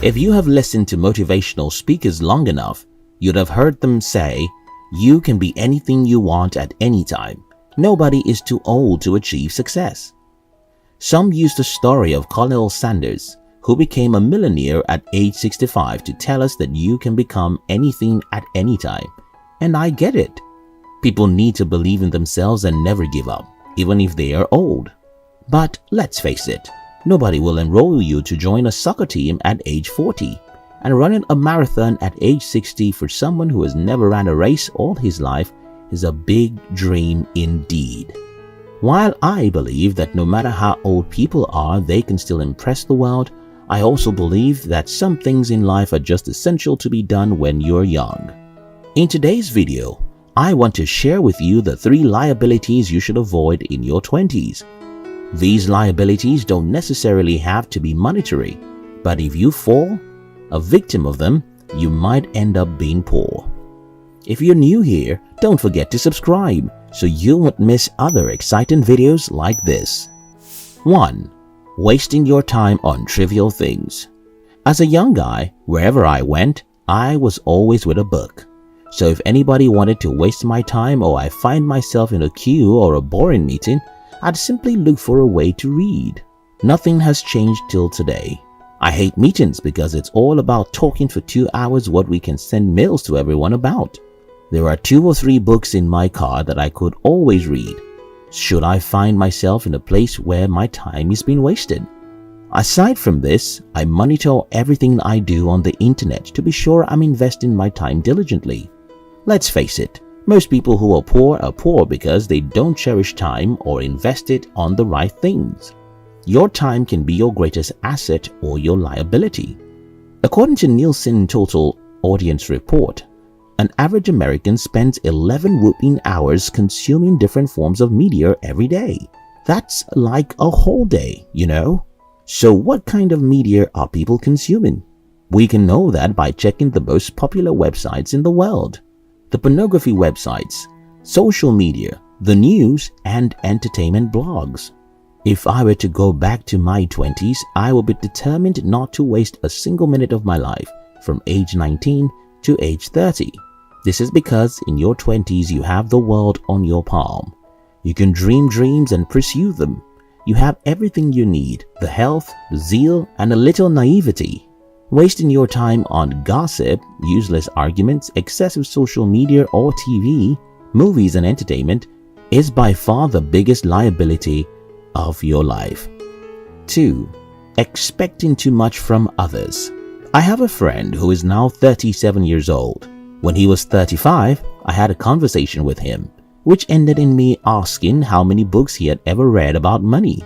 If you have listened to motivational speakers long enough, you'd have heard them say, you can be anything you want at any time. Nobody is too old to achieve success. Some use the story of Colonel Sanders, who became a millionaire at age 65, to tell us that you can become anything at any time. And I get it. People need to believe in themselves and never give up, even if they are old. But let's face it, nobody will enroll you to join a soccer team at age 40, and running a marathon at age 60 for someone who has never ran a race all his life is a big dream indeed. While I believe that no matter how old people are, they can still impress the world, I also believe that some things in life are just essential to be done when you're young. In today's video, I want to share with you the 3 liabilities you should avoid in your 20s. These liabilities don't necessarily have to be monetary, but if you fall a victim of them, you might end up being poor. If you're new here, don't forget to subscribe so you won't miss other exciting videos like this. 1. Wasting your time on trivial things. As a young guy, wherever I went, I was always with a book. So if anybody wanted to waste my time or I find myself in a queue or a boring meeting, I'd simply look for a way to read. Nothing has changed till today. I hate meetings because it's all about talking for 2 hours what we can send mails to everyone about. There are 2 or 3 books in my car that I could always read, should I find myself in a place where my time is being wasted. Aside from this, I monitor everything I do on the internet to be sure I'm investing my time diligently. Let's face it, most people who are poor because they don't cherish time or invest it on the right things. Your time can be your greatest asset or your liability. According to Nielsen Total Audience Report, an average American spends 11 whooping hours consuming different forms of media every day. That's like a whole day, you know? So what kind of media are people consuming? We can know that by checking the most popular websites in the world. The pornography websites, social media, the news, and entertainment blogs. If I were to go back to my 20s, I would be determined not to waste a single minute of my life from age 19 to age 30. This is because in your 20s you have the world on your palm. You can dream dreams and pursue them. You have everything you need, the health, zeal, and a little naivety. Wasting your time on gossip, useless arguments, excessive social media or TV, movies and entertainment is by far the biggest liability of your life. 2. Expecting too much from others. I have a friend who is now 37 years old. When he was 35, I had a conversation with him, which ended in me asking how many books he had ever read about money.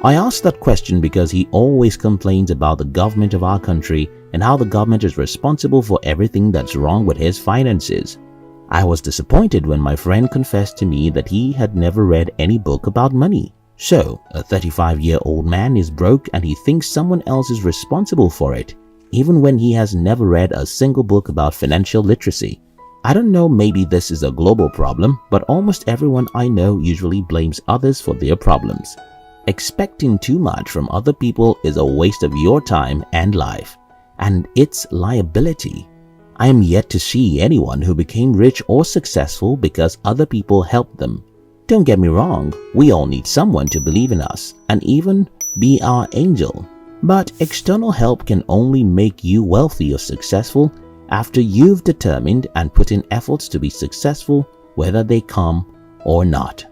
I asked that question because he always complains about the government of our country and how the government is responsible for everything that's wrong with his finances. I was disappointed when my friend confessed to me that he had never read any book about money. So, a 35-year-old man is broke and he thinks someone else is responsible for it, even when he has never read a single book about financial literacy. I don't know, maybe this is a global problem, but almost everyone I know usually blames others for their problems. Expecting too much from other people is a waste of your time and life, and it's liability. I am yet to see anyone who became rich or successful because other people helped them. Don't get me wrong, we all need someone to believe in us and even be our angel. But external help can only make you wealthy or successful after you've determined and put in efforts to be successful, whether they come or not.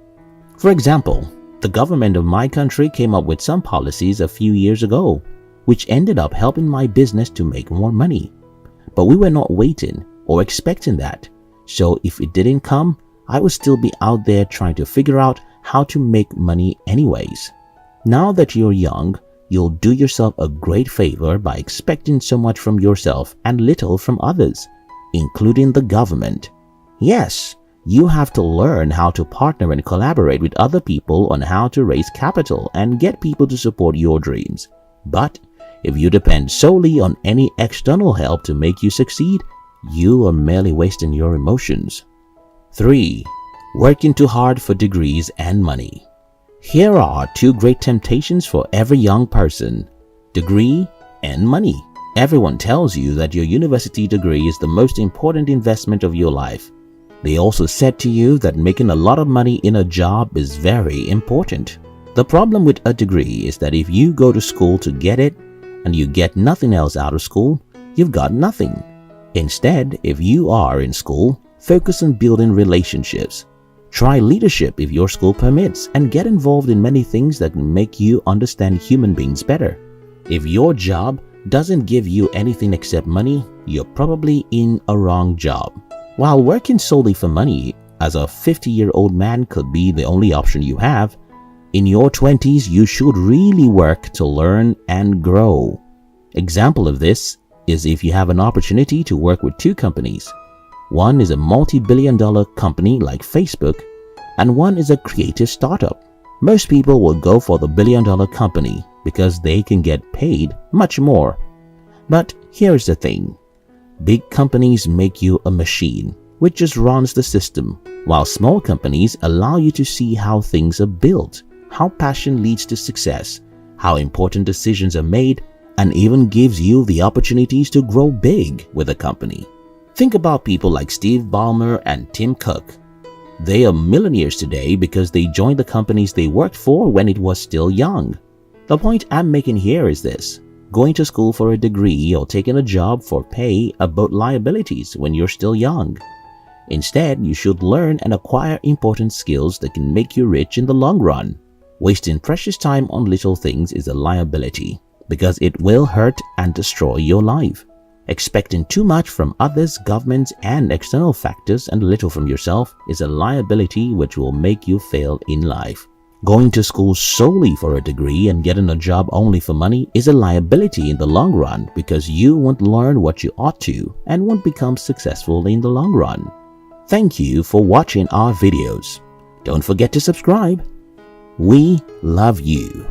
For example, the government of my country came up with some policies a few years ago, which ended up helping my business to make more money. But we were not waiting or expecting that. So if it didn't come, I would still be out there trying to figure out how to make money anyways. Now that you're young, you'll do yourself a great favor by expecting so much from yourself and little from others, including the government. Yes, you have to learn how to partner and collaborate with other people on how to raise capital and get people to support your dreams. But if you depend solely on any external help to make you succeed, you are merely wasting your emotions. 3. Working too hard for degrees and money. Here are 2 great temptations for every young person: degree and money. Everyone tells you that your university degree is the most important investment of your life. They also said to you that making a lot of money in a job is very important. The problem with a degree is that if you go to school to get it and you get nothing else out of school, you've got nothing. Instead, if you are in school, focus on building relationships. Try leadership if your school permits, and get involved in many things that can make you understand human beings better. If your job doesn't give you anything except money, you're probably in a wrong job. While working solely for money as a 50-year-old man could be the only option you have, in your 20s you should really work to learn and grow. Example of this is if you have an opportunity to work with two companies. One is a multi-billion-dollar company like Facebook, and one is a creative startup. Most people will go for the billion-dollar company because they can get paid much more. But here's the thing. Big companies make you a machine which just runs the system, while small companies allow you to see how things are built, how passion leads to success, how important decisions are made, and even gives you the opportunities to grow big with a company. Think about people like Steve Ballmer and Tim Cook. They are millionaires today because they joined the companies they worked for when it was still young. The point I'm making here is this. Going to school for a degree or taking a job for pay are both liabilities when you're still young. Instead, you should learn and acquire important skills that can make you rich in the long run. Wasting precious time on little things is a liability because it will hurt and destroy your life. Expecting too much from others, governments, and external factors and little from yourself is a liability which will make you fail in life. Going to school solely for a degree and getting a job only for money is a liability in the long run because you won't learn what you ought to and won't become successful in the long run. Thank you for watching our videos. Don't forget to subscribe. We love you.